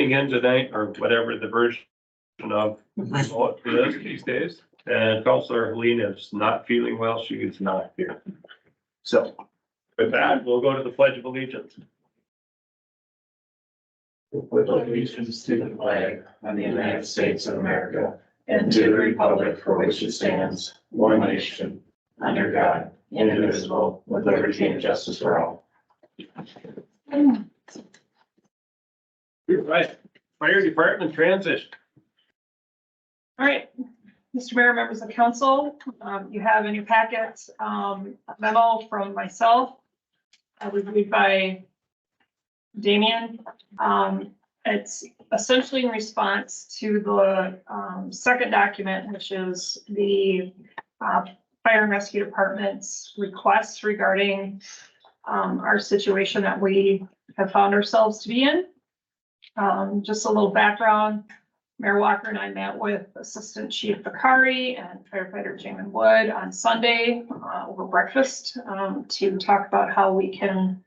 tuning in tonight, or whatever the version of it is these days. And Counselor Helene is not feeling well. She is not here. So with that, we'll go to the Pledge of Allegiance. With allegiance to the flag of the United States of America and to the republic for which it stands, one nation, under God, indivisible, with liberty and justice for all. Right. Fire Department transition. All right, Mr. Mayor, members of council, you have in your packet a memo from myself, reviewed by Damien. It's essentially in response to the second document, which is the Fire and Rescue Department's requests regarding our situation that we have found ourselves to be in. Just a little background. Mayor Walker and I met with Assistant Chief Bakari and firefighter Jamin Wood on Sunday over breakfast to talk about how we can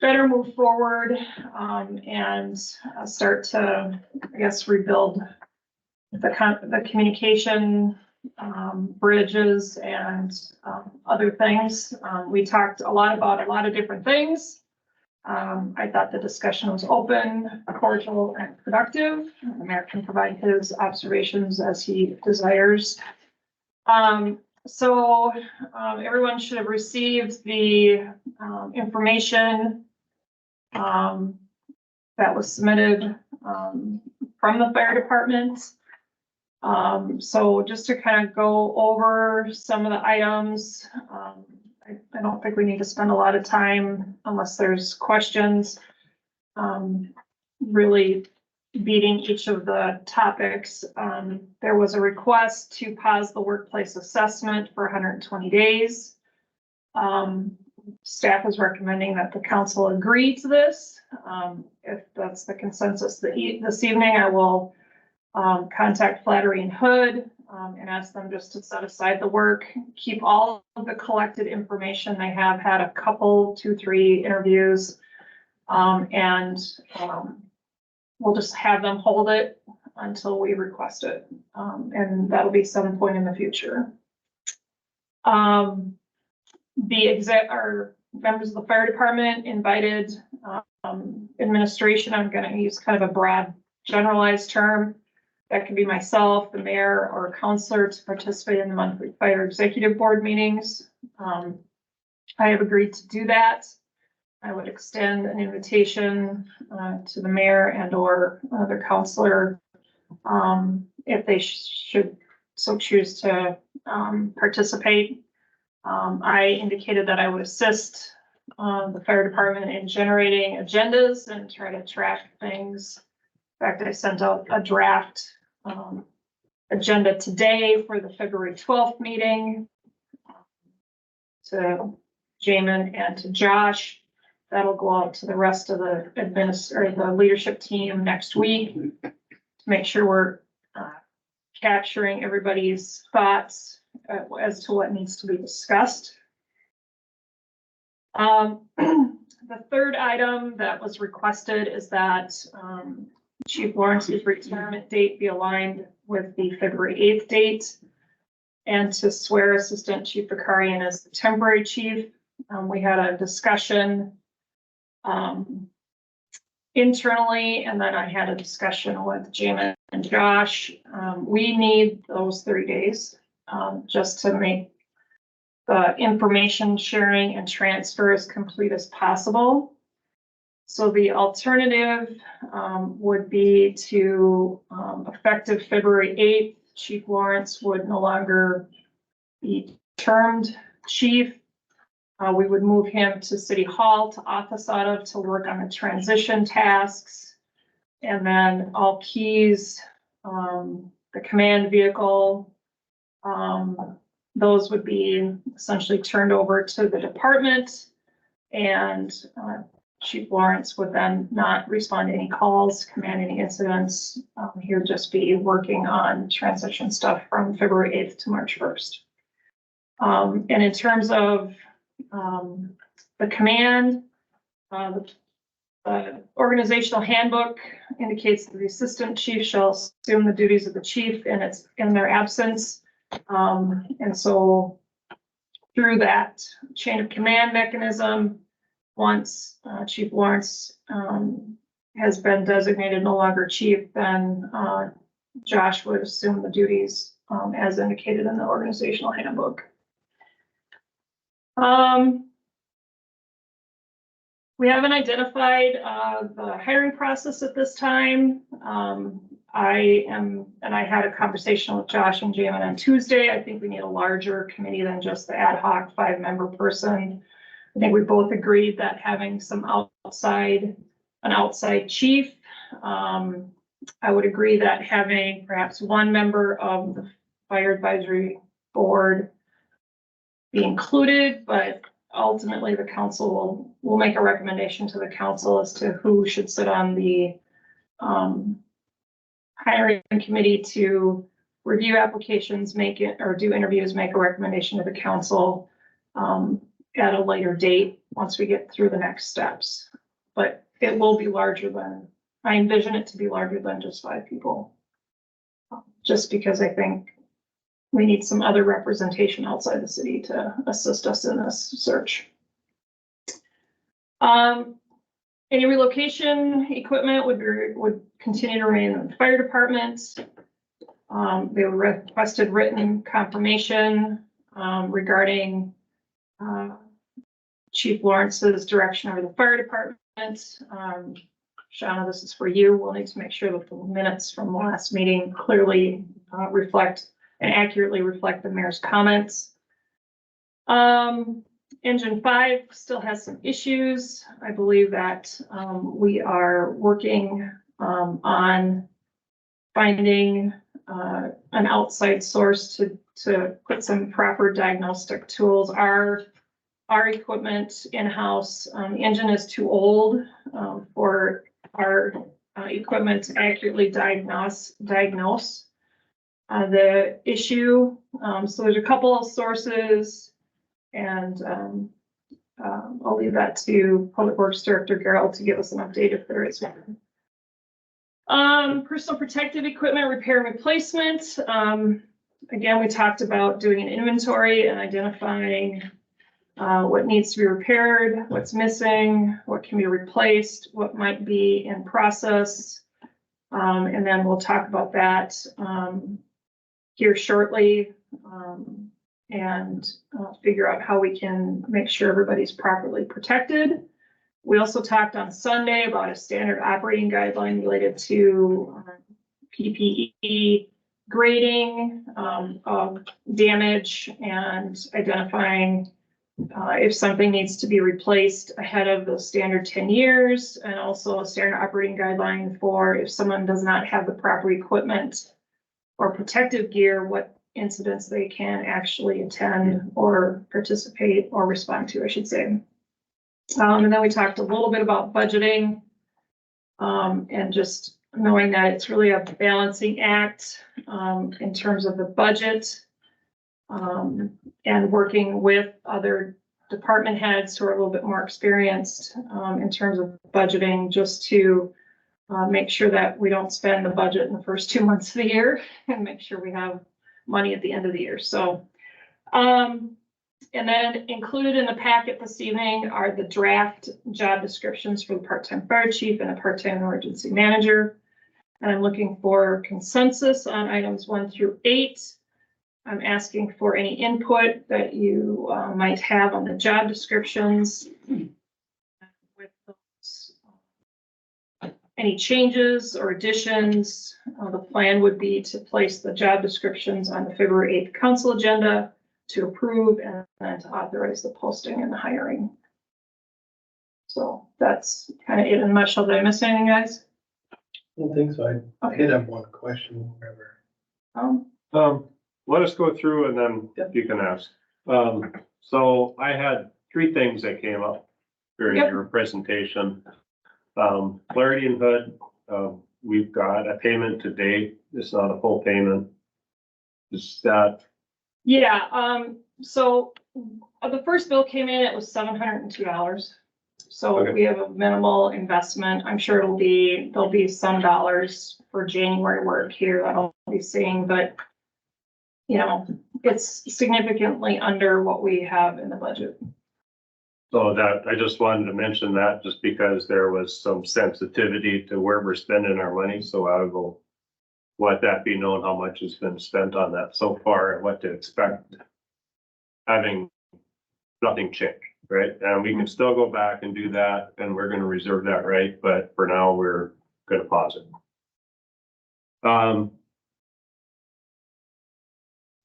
better move forward and start to, I guess, rebuild the communication bridges and other things. We talked a lot about a lot of different things. I thought the discussion was open, cordial, and productive. The mayor can provide his observations as he desires. So everyone should have received the information that was submitted from the fire department. So just to kind of go over some of the items, I don't think we need to spend a lot of time unless there's questions. Really beating each of the topics. There was a request to pause the workplace assessment for 120 days. Staff is recommending that the council agree to this. If that's the consensus this evening, I will contact Flattery and Hood and ask them just to set aside the work, keep all of the collected information. They have had a couple, 2-3 interviews, and we'll just have them hold it until we request it. And that'll be some point in the future. Our members of the fire department invited administration. I'm going to use kind of a broad generalized term. That could be myself, the mayor, or a counselor to participate in the monthly fire executive board meetings. I have agreed to do that. I would extend an invitation to the mayor and or another counselor if they should so choose to participate. I indicated that I would assist the fire department in generating agendas and try to track things. In fact, I sent out a draft agenda today for the February 12th meeting to Jamin and to Josh. That'll go out to the rest of the leadership team next week to make sure we're capturing everybody's thoughts as to what needs to be discussed. The third item that was requested is that Chief Lawrence's retirement date be aligned with the February 8th date, and to swear Assistant Chief Bakari in as the temporary chief. We had a discussion internally, and then I had a discussion with Jamin and Josh. We need those 30 days just to make the information sharing and transfer as complete as possible. So the alternative would be to, effective February 8th, Chief Lawrence would no longer be termed chief. We would move him to City Hall to office out of to work on the transition tasks. And then all keys, the command vehicle, those would be essentially turned over to the department, and Chief Lawrence would then not respond to any calls, command any incidents. He would just be working on transition stuff from February 8th to March 1st. And in terms of the command, the organizational handbook indicates that the assistant chief shall assume the duties of the chief and it's in their absence. And so through that chain of command mechanism, once Chief Lawrence has been designated no longer chief, then Josh would assume the duties as indicated in the organizational handbook. We haven't identified the hiring process at this time. I had a conversation with Josh and Jamin on Tuesday. I think we need a larger committee than just the ad hoc 5-member person. I think we both agreed that having an outside chief. I would agree that having perhaps one member of the fire advisory board be included, but ultimately the council will make a recommendation to the council as to who should sit on the hiring committee to review applications, do interviews, make a recommendation to the council at a later date once we get through the next steps. But it will be I envision it to be larger than just 5 people. Just because I think we need some other representation outside the city to assist us in this search. Any relocation equipment would continue to remain in the fire department. They requested written confirmation regarding Chief Lawrence's direction over the fire department. Shauna, this is for you. We'll need to make sure that the minutes from the last meeting clearly reflect and accurately reflect the mayor's comments. Engine 5 still has some issues. I believe that we are working on finding an outside source to put some proper diagnostic tools. Our equipment in-house, the engine is too old for our equipment to accurately diagnose the issue. So there's a couple of sources, and I'll leave that to Public Works Director Gerald to give us an update if there is one. Personal protective equipment repair and replacement. Again, we talked about doing an inventory and identifying what needs to be repaired, what's missing, what can be replaced, what might be in process. And then we'll talk about that here shortly and figure out how we can make sure everybody's properly protected. We also talked on Sunday about a standard operating guideline related to PPE grading of damage and identifying if something needs to be replaced ahead of the standard 10 years, and also a standard operating guideline for if someone does not have the proper equipment or protective gear, what incidents they can actually attend or participate or respond to, I should say. And then we talked a little bit about budgeting and just knowing that it's really a balancing act in terms of the budget. And working with other department heads who are a little bit more experienced in terms of budgeting, just to make sure that we don't spend the budget in the first 2 months of the year and make sure we have money at the end of the year. So, and then included in the packet this evening are the draft job descriptions for the part-time fire chief and a part-time emergency manager. And I'm looking for consensus on items 1 through 8. I'm asking for any input that you might have on the job descriptions. With those, any changes or additions, the plan would be to place the job descriptions on the February 8th council agenda to approve and then to authorize the posting and the hiring. So that's kind of it in a nutshell. Did I miss anything, guys? I don't think so. I did have one question, whatever. Let us go through and then you can ask. So I had 3 things that came up during your presentation. Clarity and Hood, we've got a payment to date. It's not a full payment. Is that? Yeah, so the first bill came in, it was $702. So Okay. we have a minimal investment. I'm sure there'll be some dollars for January work here that I'll be seeing, but you know, it's significantly under what we have in the budget. So that, I just wanted to mention that just because there was some sensitivity to where we're spending our money, so I will let that be known how much has been spent on that so far and what to expect. Having nothing change, right? And we can still go back and do that, and we're gonna reserve that right, but for now, we're gonna pause it.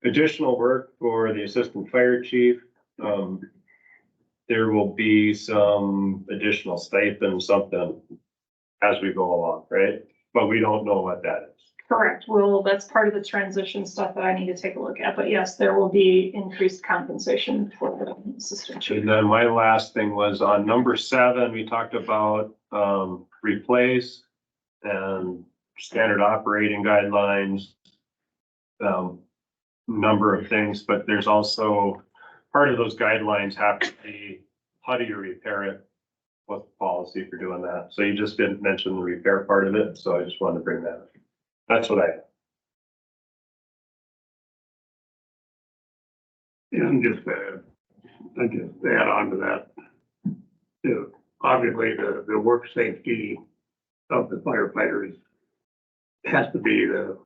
Additional work for the assistant fire chief. There will be some additional stipend, something as we go along, right? But we don't know what that is. Correct. Well, that's part of the transition stuff that I need to take a look at, but yes, there will be increased compensation for the assistant chief. And then my last thing was on number 7, we talked about, replace and standard operating guidelines. Number of things, but there's also, part of those guidelines have to be, how do you repair it? What's the policy for doing that? So you just didn't mention the repair part of it, so I just wanted to bring that up. That's what I, And just, I just add on to that. Obviously, the work safety of the firefighters has to be the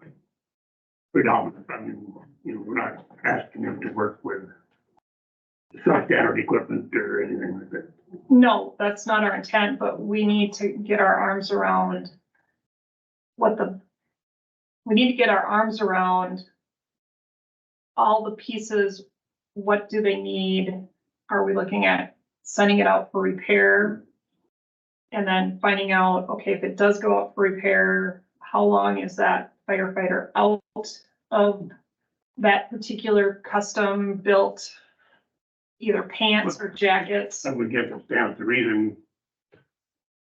predominant. I mean, you know, we're not asking them to work with substandard equipment or anything like that. No, that's not our intent, but we need to get our arms around we need to get our arms around all the pieces. What do they need? Are we looking at sending it out for repair? And then finding out, okay, if it does go out for repair, how long is that firefighter out of that particular custom built either pants or jackets? That would give us down the reason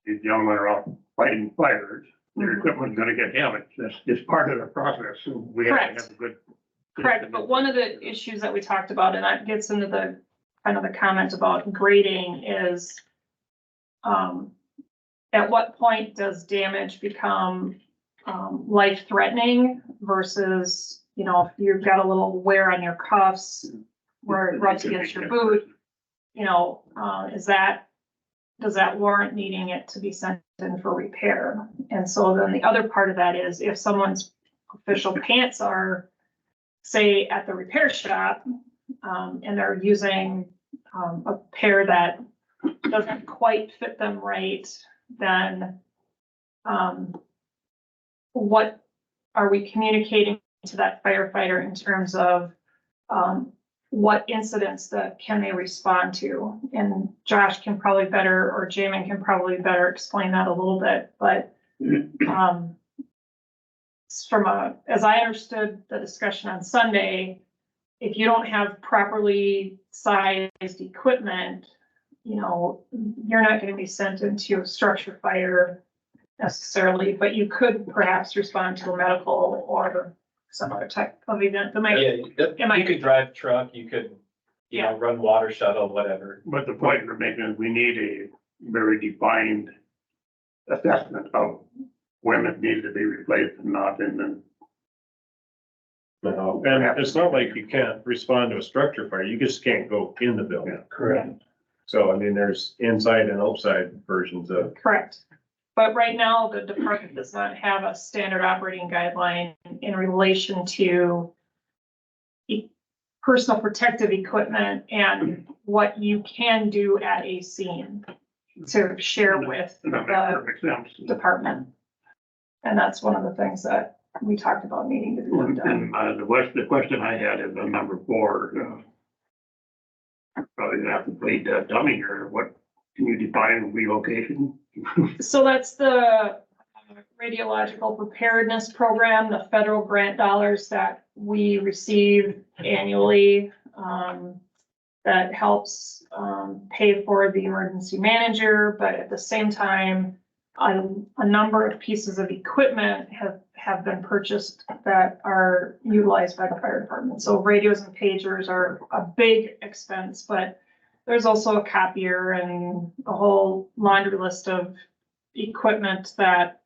these gentlemen are out fighting fires, their equipment's gonna get damaged. That's just part of the process. So we have to Correct. have a good. Correct, but one of the issues that we talked about, and that gets into the kind of the comment about grading is, at what point does damage become, life-threatening versus, you know, if you've got a little wear on your cuffs where it rubs against your boot, you know, does that warrant needing it to be sent in for repair? And so then the other part of that is if someone's official pants are, say, at the repair shop, and they're using, a pair that doesn't quite fit them right, then, what are we communicating to that firefighter in terms of, what incidents that can they respond to? And Josh can probably better, or Jamin can probably better explain that a little bit, but, as I understood the discussion on Sunday, if you don't have properly sized equipment, you know, you're not gonna be sent into a structure fire necessarily, but you could perhaps respond to a medical or some other type of event that might. Yeah, you could drive truck, you could, you know, run water shuttle, whatever. But the point we're making is we need a very defined assessment of when it needs to be replaced and not, and then. and it's not like you can't respond to a structure fire, you just can't go in the building. Correct. So I mean, there's inside and outside versions of. Correct. But right now, the department does not have a standard operating guideline in relation to personal protective equipment and what you can do at a scene to share with That makes the perfect sense. department. And that's one of the things that we talked about needing to be looked at. And the question I had is on number 4. Probably gonna have to plead dummy here. What, can you define relocation? So that's the radiological preparedness program, the federal grant dollars that we receive annually. That helps pay for the emergency manager, but at the same time, a number of pieces of equipment have been purchased that are utilized by the fire department. So radios and pagers are a big expense, but there's also a copier and a whole laundry list of equipment that,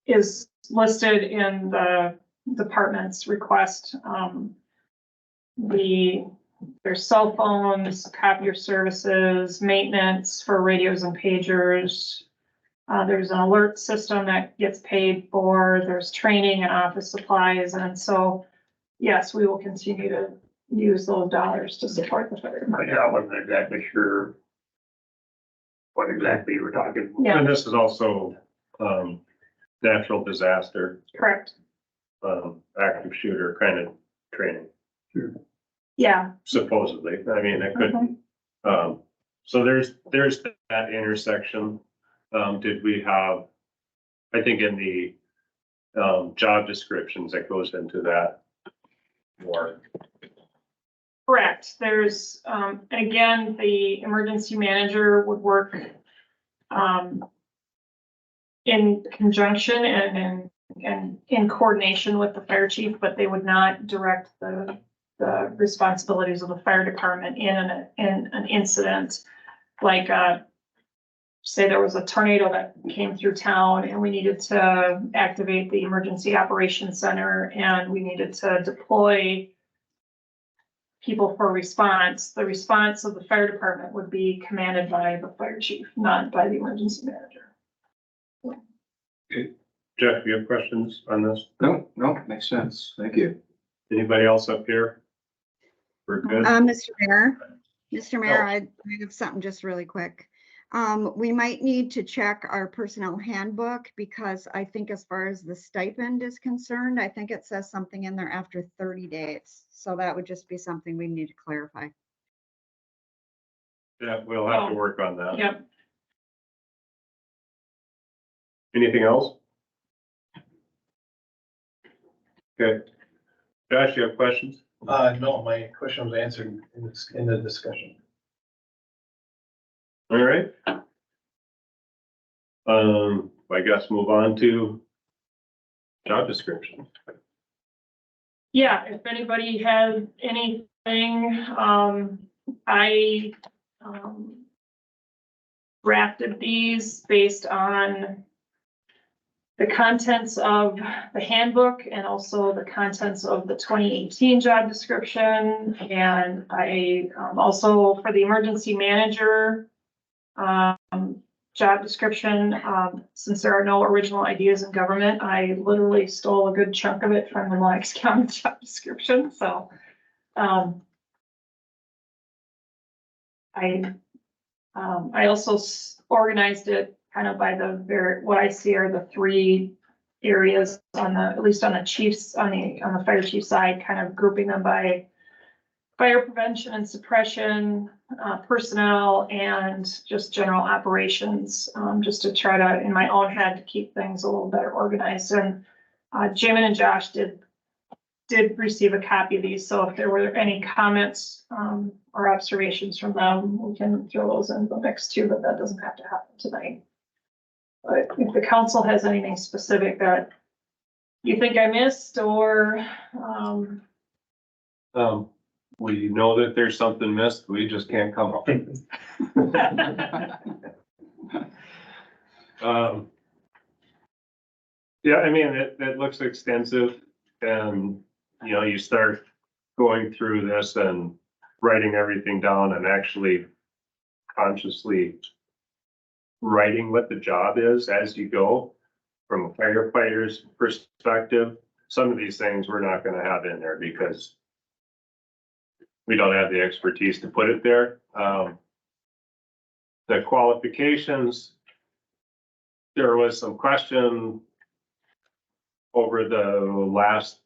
is listed in the department's request. There's cell phones, copier services, maintenance for radios and pagers. There's an alert system that gets paid for, there's training and office supplies, and so, yes, we will continue to use those dollars to support the fire department. Yeah, I wasn't exactly sure what exactly you were talking. Yeah. And this is also, natural disaster, Correct, active shooter kind of training, yeah. supposedly. I mean, it could, Mhm. so there's that intersection. Did we have, I think in the, job descriptions that goes into that more. Correct, there's, and again, the emergency manager would work, in conjunction and in coordination with the fire chief, but they would not direct the responsibilities of the fire department in an incident. Like, say there was a tornado that came through town and we needed to activate the emergency operations center and we needed to deploy people for response. The response of the fire department would be commanded by the fire chief, not by the emergency manager. Jeff, you have questions on this? No, makes sense. Thank you. Anybody else up here? We're good? Mr. Mayor, Oh. I have something just really quick. We might need to check our personnel handbook because I think as far as the stipend is concerned, I think it says something in there after 30 days. So that would just be something we need to clarify. Yeah, we'll have to work on that. Yep. Anything else? Okay. Josh, you have questions? No, my question was answered in the discussion. All right. I guess move on to job description. Yeah, if anybody has anything, I, drafted these based on the contents of the handbook and also the contents of the 2018 job description. And I, also for the emergency manager, job description, since there are no original ideas in government, I literally stole a good chunk of it from the Lawrence County job description, so, I also organized it kind of by what I see are the three areas at least on the chiefs, on the fire chief side, kind of grouping them by fire prevention and suppression, personnel, and just general operations, just to try to, in my own head, to keep things a little better organized. And Jamin and Josh did receive a copy of these, so if there were any comments or observations from them, we can throw those in the mix too, but that doesn't have to happen tonight. But if the council has anything specific that you think I missed, or We know that there's something missed, we just can't come up. Yeah, I mean, it looks extensive and, you know, you start going through this and writing everything down and actually consciously writing what the job is as you go from a firefighter's perspective. Some of these things we're not gonna have in there because we don't have the expertise to put it there. The qualifications, there was some question over the last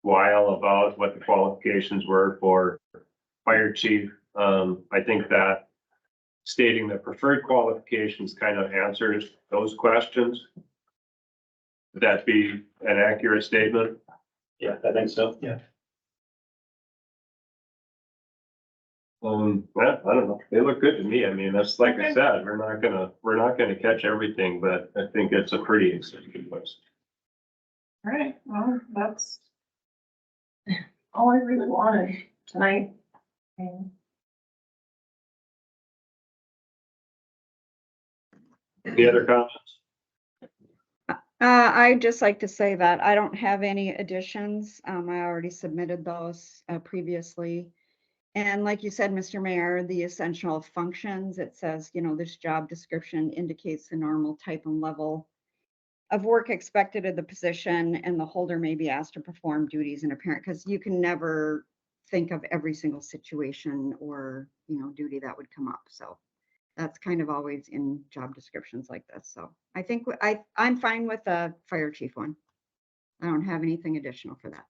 while about what the qualifications were for fire chief. I think that stating the preferred qualifications kind of answers those questions. Would that be an accurate statement? Yeah, I think so. Well, I don't know. They look good to me. I mean, that's like I Okay. said, we're not gonna catch everything, but I think it's a pretty extensive list. all right, well, that's all I really wanted tonight. Any other comments? I'd just like to say that I don't have any additions. I already submitted those previously. And like you said, Mr. Mayor, the essential functions, it says, this job description indicates the normal type and level of work expected of the position, and the holder may be asked to perform duties in a parent, because you can never think of every single situation or, duty that would come up. So that's kind of always in job descriptions like this. So I think I'm fine with the fire chief one. I don't have anything additional for that.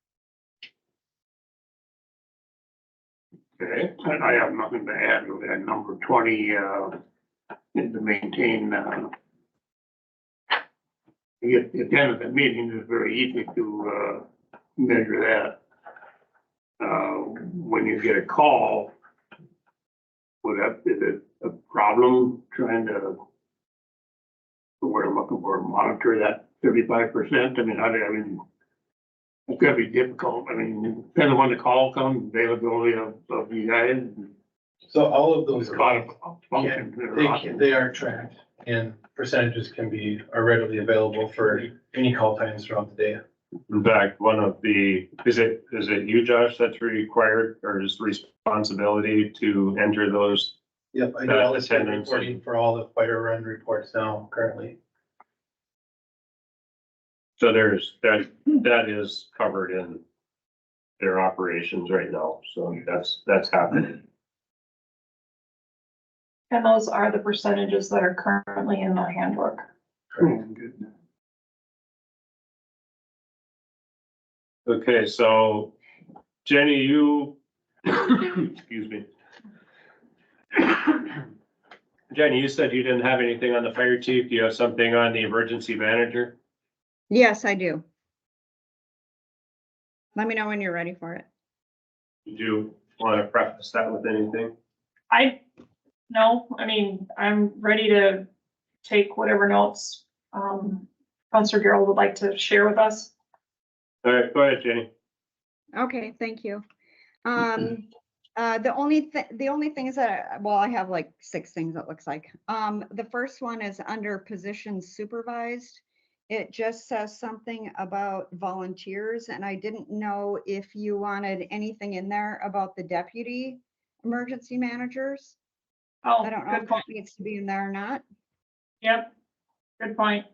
Okay, and I have nothing to add to that. Number 20, is to maintain, at the end of the meeting, it's very easy to, measure that. When you get a call, is it a problem trying to, what I'm looking for, monitor that 35%? I mean, it's gonna be difficult. I mean, depending on when the call comes, availability of you guys. So all of Those those, kind of functions. that are awesome. they are tracked, and percentages are readily available for any call times throughout the day. In fact, is it you, Josh, that's required or is responsibility to enter those? Yep, I do all the state Attendance. reporting for all the fire run reports now currently. So that is covered in their operations right now. So that's happening. And those are the percentages that are currently in the handbook. Good. Okay, so Jenny, excuse me. Jenny, you said you didn't have anything on the fire chief. Do you have something on the emergency manager? Yes, I do. Let me know when you're ready for it. Did you want to preface that with anything? No, I'm ready to take whatever notes, Counselor Gerald would like to share with us. All right, go ahead, Jenny. Okay, thank you. The only thing is that, well, I have like 6 things it looks like. The first one is under position supervised. It just says something about volunteers, and I didn't know if you wanted anything in there about the deputy emergency managers. Oh, I don't know good if point. that needs to be in there or not. Yep, good point.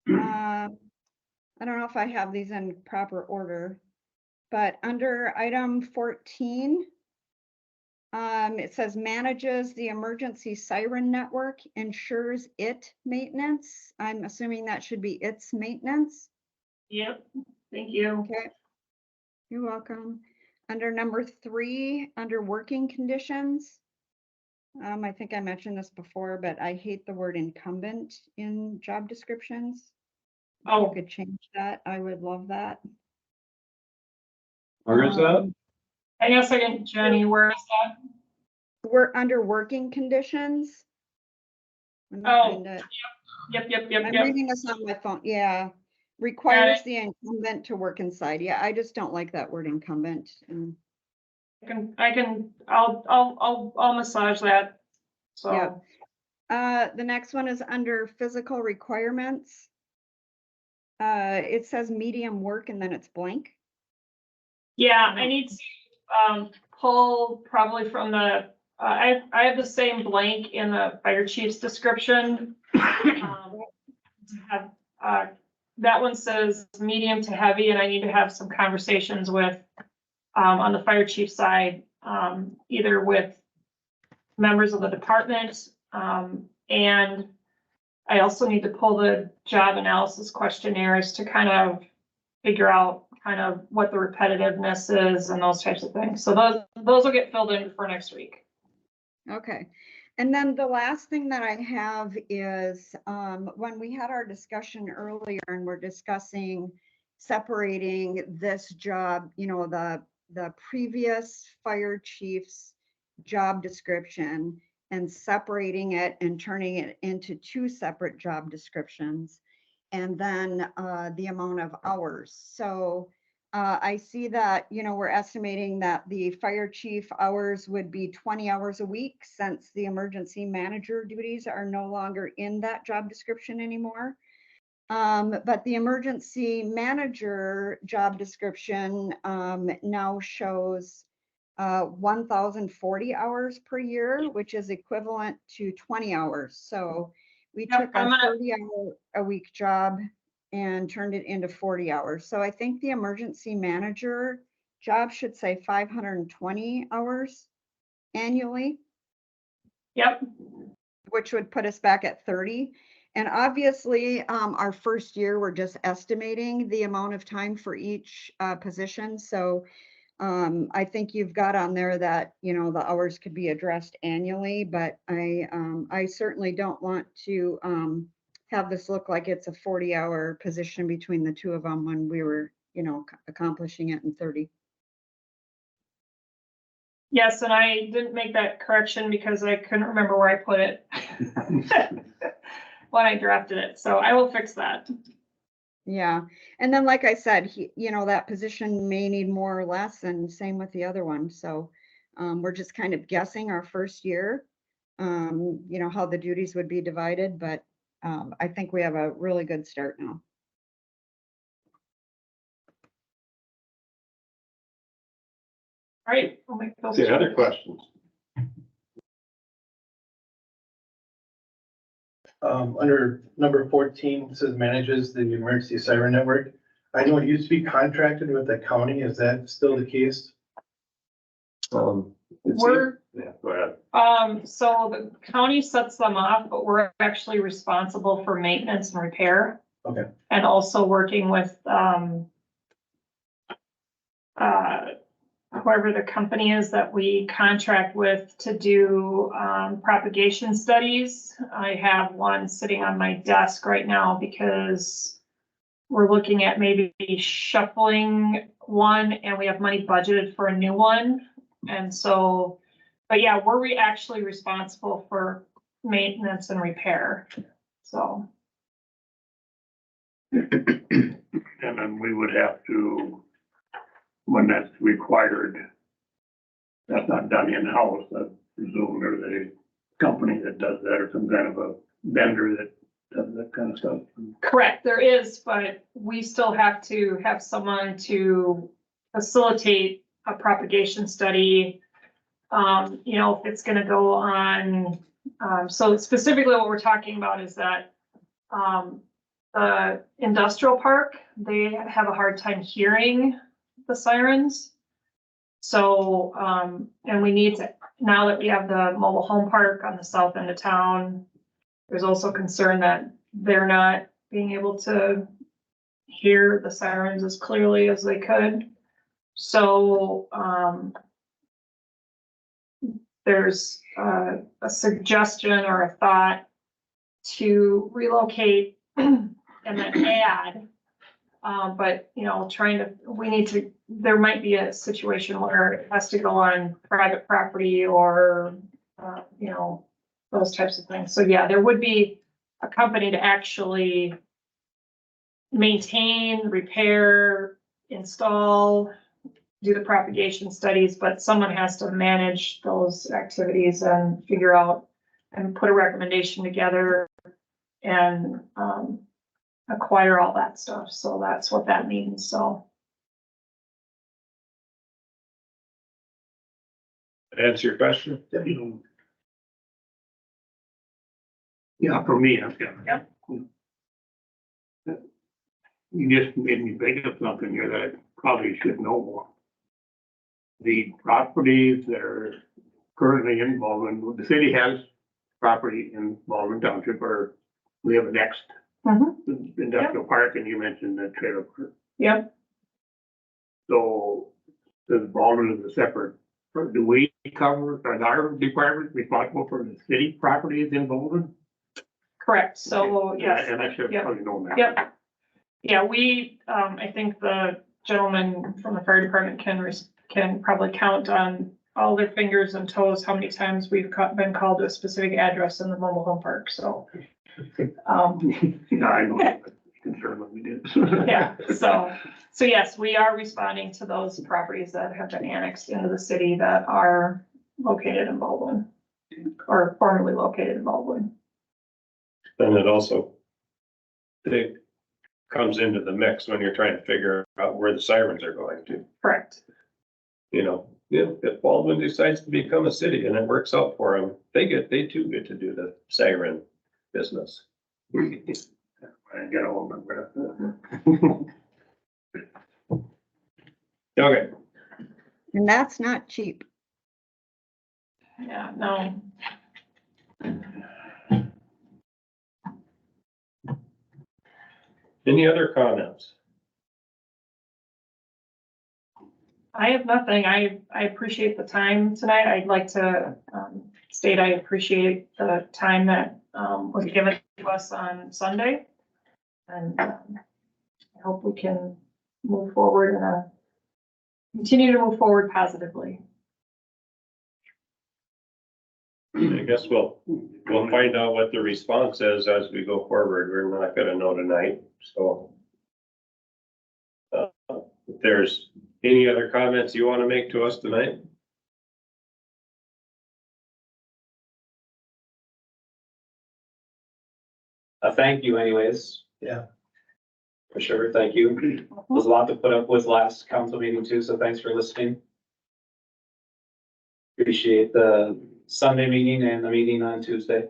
I don't know if I have these in proper order, but under item 14, it says manages the emergency siren network, ensures it maintenance. I'm assuming that should be its maintenance. Yep, thank you. Okay. You're welcome. Under number 3, under working conditions. I think I mentioned this before, but I hate the word incumbent in job descriptions. If Oh, you could change that, I would love that. Where is that? hang on a second, Jenny, where is that? We're under working conditions. Let me Oh, find it. Yep. I'm reading this on my phone. Yeah. Requires the incumbent to work inside. Yeah, I just don't like that word incumbent. And I'll massage that. Yeah. So, the next one is under physical requirements. It says medium work and then it's blank. yeah, I need to, pull probably from the, I have the same blank in the fire chief's description. That one says medium to heavy, and I need to have some conversations with, on the fire chief side, either with members of the department, and I also need to pull the job analysis questionnaires to kind of figure out kind of what the repetitiveness is and those types of things. So those will get filled in for next week. Okay. And then the last thing that I have is when we had our discussion earlier and we're discussing separating this job, the previous fire chief's job description and separating it and turning it into 2 separate job descriptions, and then the amount of hours. So I see that, you know, we're estimating that the fire chief hours would be 20 hours a week since the emergency manager duties are no longer in that job description anymore. But the emergency manager job description now shows 1,040 hours per year, which is equivalent to 20 hours. So we Yep, took a I'm gonna- 30-hour a week job and turned it into 40 hours. So I think the emergency manager job should say 520 hours annually, Yep, which would put us back at 30. And obviously, our first year, we're just estimating the amount of time for each position. So I think you've got on there that, you know, the hours could be addressed annually, but I certainly don't want to have this look like it's a 40-hour position between the two of them when we were, you know, accomplishing it in 30. yes, and I didn't make that correction because I couldn't remember where I put it when I drafted it, so I will fix that. Yeah, and then like I said, you know, that position may need more or less, and same with the other one. So we're just kind of guessing our first year, you know, how the duties would be divided, but I think we have a really good start now. All right, I'll make those Okay, other changes. questions? Under number 14, it says manages the emergency siren network. I know it used to be contracted with the county. Is that still the case? We're, Yeah, go ahead. so the county sets them off, but we're actually responsible for maintenance and repair. Okay. And also working with, whoever the company is that we contract with to do, propagation studies. I have one sitting on my desk right now because we're looking at maybe shuffling one and we have money budgeted for a new one. And so, but yeah, we're actually responsible for maintenance and repair, so. And then we would have to, when that's required, that's not done in-house, I presume there's a company that does that or some kind of a vendor that does that kind of stuff. Correct, there is, but we still have to have someone to facilitate a propagation study. You know, if it's gonna go on, so specifically what we're talking about is that, the industrial park, they have a hard time hearing the sirens. So, and we need to, now that we have the mobile home park on the south end of town, there's also concern that they're not being able to hear the sirens as clearly as they could. So, there's a suggestion or a thought to relocate and then add. But, you know, there might be a situation where it has to go on private property or, you know, those types of things. So yeah, there would be a company to actually maintain, repair, install, do the propagation studies, but someone has to manage those activities and figure out and put a recommendation together and, acquire all that stuff. So that's what that means, so. Answer your question? Yeah, for me, I've got. Yep. You just made me think of something here that I probably should know more. The properties that are currently in Baldwin, the city has property in Baldwin Township, or we have a next industrial park, and you mentioned the trailer park. Yep, So does Baldwin is a separate, or do we cover, are our department responsible for the city properties in Baldwin? correct. So, yes. And I should Yep. probably know that. Yep. Yeah, we, I think the gentleman from the fire department can probably count on all their fingers and toes how many times we've been called to a specific address in the mobile home park, so. Yeah, I know, concerned when we did. Yeah, so yes, we are responding to those properties that have been annexed into the city that are located in Baldwin. Or formerly located in Baldwin. Then it also it comes into the mix when you're trying to figure out where the sirens are going to. Correct. You know, if Baldwin decides to become a city and it works out for them, they too get to do the siren business. I get all of them. Okay, And that's not cheap. Yeah, no, any other comments? I have nothing. I appreciate the time tonight. I'd like to state I appreciate the time that was given to us on Sunday. And I hope we can move forward continue to move forward positively. I guess we'll find out what the response is as we go forward. We're not gonna know tonight, so. If there's any other comments you wanna make to us tonight? Thank you anyways. Yeah. For sure, thank you. It was a lot to put up with last council meeting too, so thanks for listening. Appreciate the Sunday meeting and the meeting on Tuesday.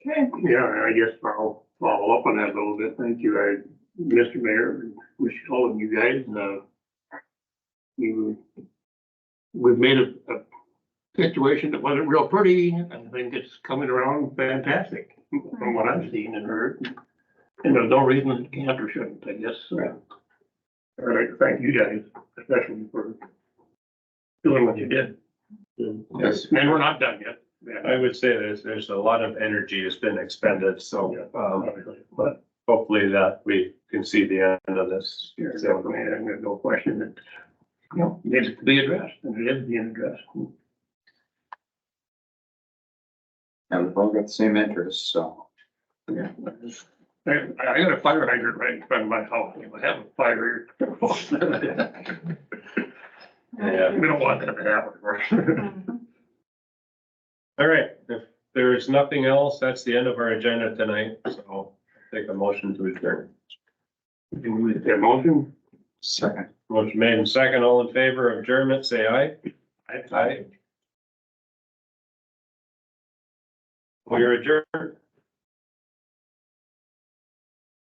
Okay, Yeah, I guess I'll follow up on that a little bit. Thank you, Mr. Mayor, and wish all of you guys, we've made a situation that wasn't real pretty, and I think it's coming around fantastic from what I've seen and heard. And there's no reason it can't or shouldn't, I guess. All right, thank you guys, especially for doing what you did. Yes. And we're not done yet. I would say there's a lot of energy has been expended, so, but hopefully that we can see the end of this. There's no question that, needs to be addressed, and it is being addressed. And we've all got the same interests, so. Yeah. I got a fire hydrant right in front of my house. I have a fire here. Yeah. We don't want that to happen. All right, if there's nothing else, that's the end of our agenda tonight, so I'll take a motion to adjourn. Can we get a motion? Second. Motion made and second, all in favor of adjournment, say aye. Aye. We are adjourned.